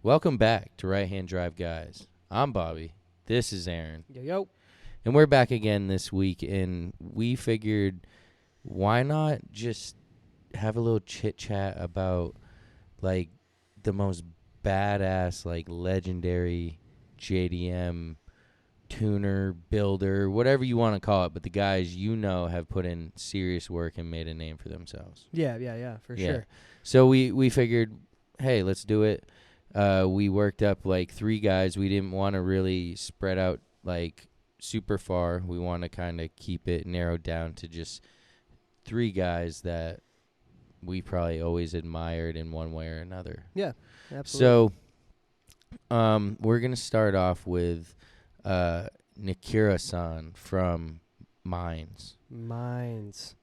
Welcome back to Right Hand Drive Guys. I'm Bobby. This is Aaron. Yo. And we're back again this week, and we figured why not just have a little chit-chat about, like, the most badass, like, legendary JDM tuner, builder, whatever you want to call it, but the guys you know have put in serious work and made a name for themselves. Yeah, for sure. So we figured, hey, let's do it. We worked up like 3 guys. We didn't want to really spread out like super far. We want to kind of keep it narrowed down to just 3 guys that we probably always admired in one way or another. Yeah, absolutely. So we're going to start off with Nikira-san from Mines.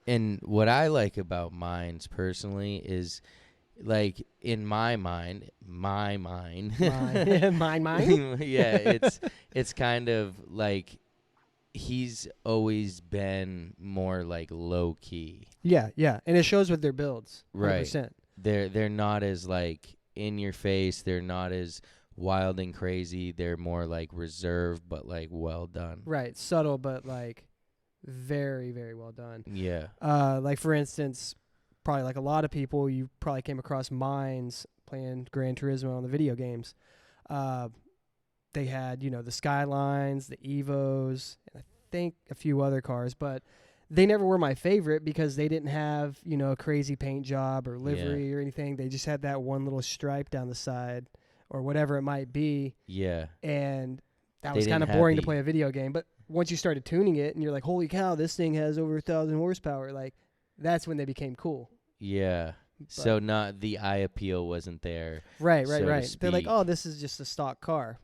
And what I like about Mines personally is, like, in my mind, Mine. yeah, it's kind of like he's always been more like low key. Yeah, and it shows with their builds. 100%. Right. They're not as like in your face. They're not as wild and crazy. They're more like reserved, but like well done. Right, subtle, but like very, very well done. Yeah. Like for instance, probably like a lot of people, you probably came across Mines playing Gran Turismo on the video games. They had, the Skylines, the Evos, and I think a few other cars, but they never were my favorite because they didn't have, a crazy paint job or livery or anything. They just had that one little stripe down the side or whatever it might be. Yeah. And that was kind of boring to play a video game. But once you started tuning it and you're like, holy cow, this thing has over 1,000 horsepower, like that's when they became cool. Yeah. But so not the eye appeal wasn't there. Right. They're like, oh, this is just a stock car.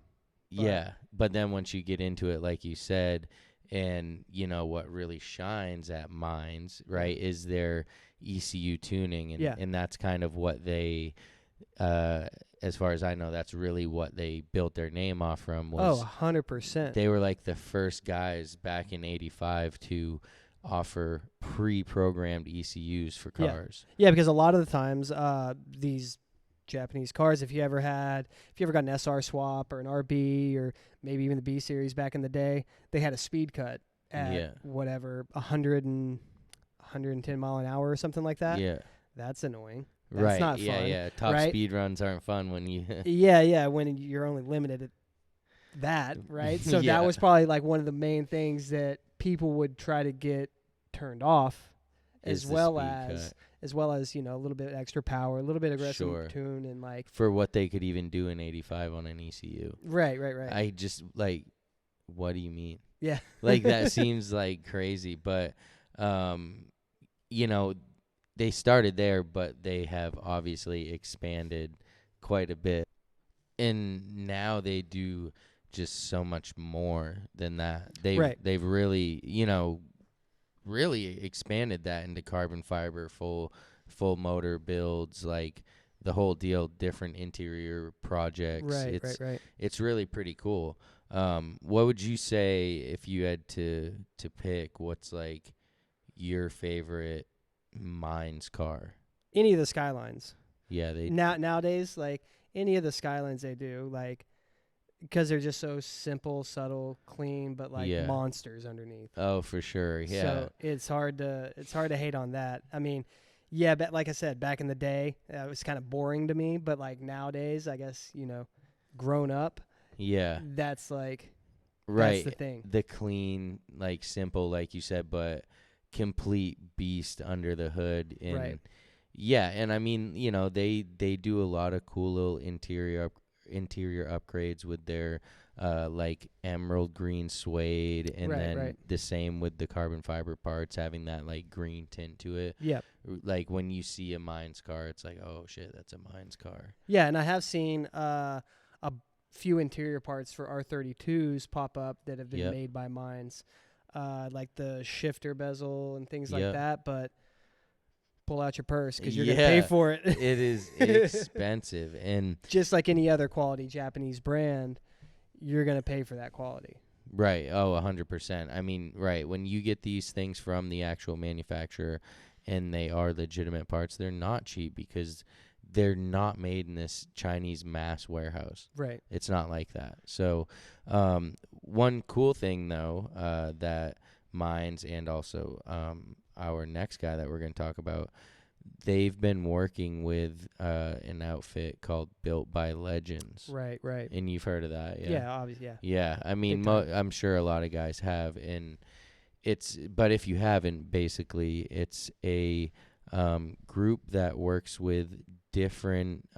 Yeah. But then once you get into it, like you said, and what really shines at Mines, right, is their ECU tuning. And that's kind of what they, as far as I know, that's really what they built their name off from. Was 100%. They were like the first guys back in '85 to offer pre-programmed ECUs for cars. Yeah, because a lot of the times these Japanese cars, if you ever got an SR swap or an RB or maybe even the B series back in the day, they had a speed cut at whatever 110 mile an hour or something like that. Yeah, that's annoying. That's not fun. Yeah. Top speed runs aren't fun when you. yeah, when you're only limited at that, right? So that was probably like one of the main things that people would try to get turned off, as well as a little bit extra power, a little bit aggressive tune, and like for what they could even do in '85 on an ECU. Right. I just like, what do you mean? Yeah, like that seems like crazy, but they started there, but they have obviously expanded quite a bit, and now they do just so much more than that. They've really, really expanded that into carbon fiber, full motor builds, like the whole deal, different interior projects. Right. It's really pretty cool. What would you say if you had to pick what's like your favorite Mines car? Any of the Skylines. Yeah, they nowadays, like any of the Skylines they do, like, because they're just so simple, subtle, clean, but like monsters underneath. Oh, for sure. Yeah. So it's hard to hate on that. I mean, yeah, but like I said, back in the day, it was kind of boring to me. But like nowadays, I guess grown up. Yeah. That's like right. That's the thing. The clean, like simple, like you said, but complete beast under the hood. And right. Yeah, and I mean, they do a lot of cool little interior upgrades with their like emerald green suede, and then the same with the carbon fiber parts having that like green tint to it. Yeah, like when you see a Mines car, it's like, oh shit, that's a Mines car. Yeah, and I have seen a few interior parts for R32s pop up that have been made by Mines, like the shifter bezel and things like that, but pull out your purse because you're going to pay for it. It is expensive. And just like any other quality Japanese brand, you're going to pay for that quality. Right. Oh, 100%. I mean, right. When you get these things from the actual manufacturer and they are legitimate parts, they're not cheap because they're not made in this Chinese mass warehouse. Right. It's not like that. So one cool thing, though, that Mines and also our next guy that we're going to talk about, they've been working with an outfit called Built by Legends. Right. And you've heard of that, yeah? Yeah, obviously, yeah. Yeah, I mean, I'm sure a lot of guys have, and but if you haven't, basically, it's a group that works with different,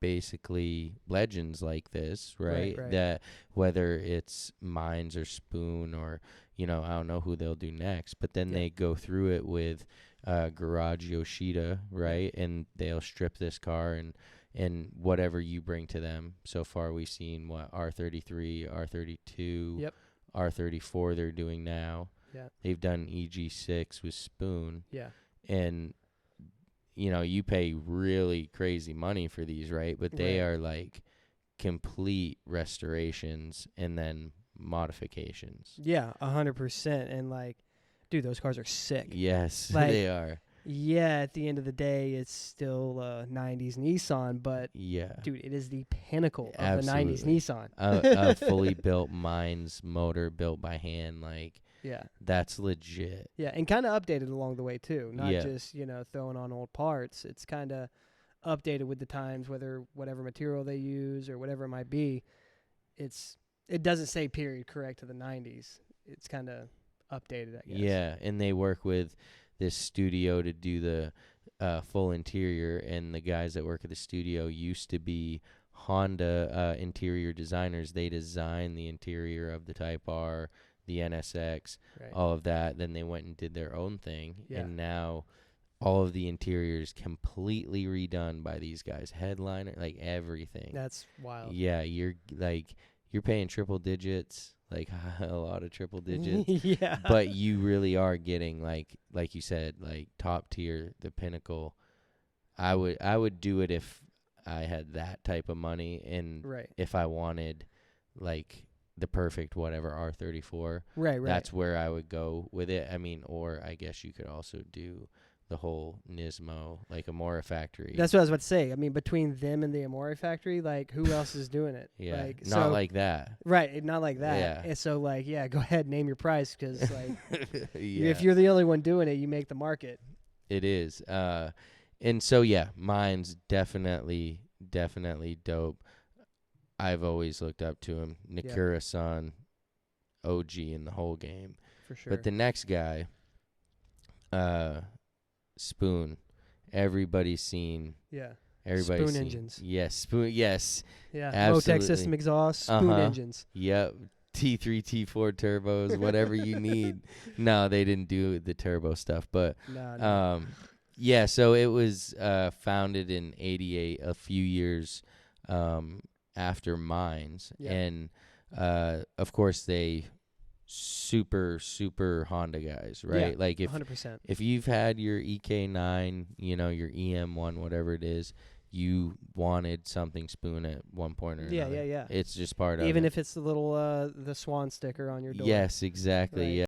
basically, legends like this, right? That whether it's Mines or Spoon or, I don't know who they'll do next, but then they go through it with Garage Yoshida, right? And they'll strip this car and whatever you bring to them. So far, we've seen R33, R32, R34 they're doing now. Yeah. They've done EG6 with Spoon. Yeah. And, you pay really crazy money for these, right? But they are like complete restorations and then modifications. Yeah, 100%. And like, dude, those cars are sick. Yes, like, they are. Yeah, at the end of the day, it's still a 90s Nissan, but dude, it is the pinnacle of the 90s Nissan. A fully built Mines motor built by hand, like, that's legit. Yeah, and kind of updated along the way too, not just throwing on old parts. It's kind of updated with the times, whatever material they use or whatever it might be. It doesn't say period correct to the 90s. It's kind of updated, I guess. Yeah, and they work with this studio to do the full interior, and the guys that work at the studio used to be Honda interior designers. They designed the interior of the Type R, the NSX, all of that. Then they went and did their own thing, and now all of the interiors completely redone by these guys. Headliner, like everything. That's wild. Yeah, you're paying triple digits, like a lot of triple digits. Yeah. But you really are getting like you said, like top tier, the pinnacle. I would do it if I had that type of money, and if I wanted like the perfect whatever R34. Right. That's where I would go with it. I mean, or I guess you could also do the whole Nismo, like Amora Factory. That's what I was about to say. I mean, between them and the Amora Factory, like, who else is doing it? Yeah, like, not like that. Right, not like that. Yeah. And so, like, go ahead, name your price, because, like, if you're the only one doing it, you make the market. It is. And so, mine's definitely dope. I've always looked up to him. Nakura-san, OG in the whole game. For sure. But the next guy, Spoon. Everybody's seen. Yeah. Everybody's Spoon seen. engines. Yes, Spoon. Yes. Yeah. Absolutely. Motec system exhaust. Spoon engines. Yep. T3, T4 turbos, whatever you need. No, they didn't do the turbo stuff, but no. So it was founded in '88, a few years after Mines, and of course they super Honda guys, right? Like 100%. If you've had your EK9, your EM1, whatever it is, you wanted something Spoon at one point or another. Yeah. It's just part of it. Even if it's the little the swan sticker on your door. Yes, exactly. Right. Yeah.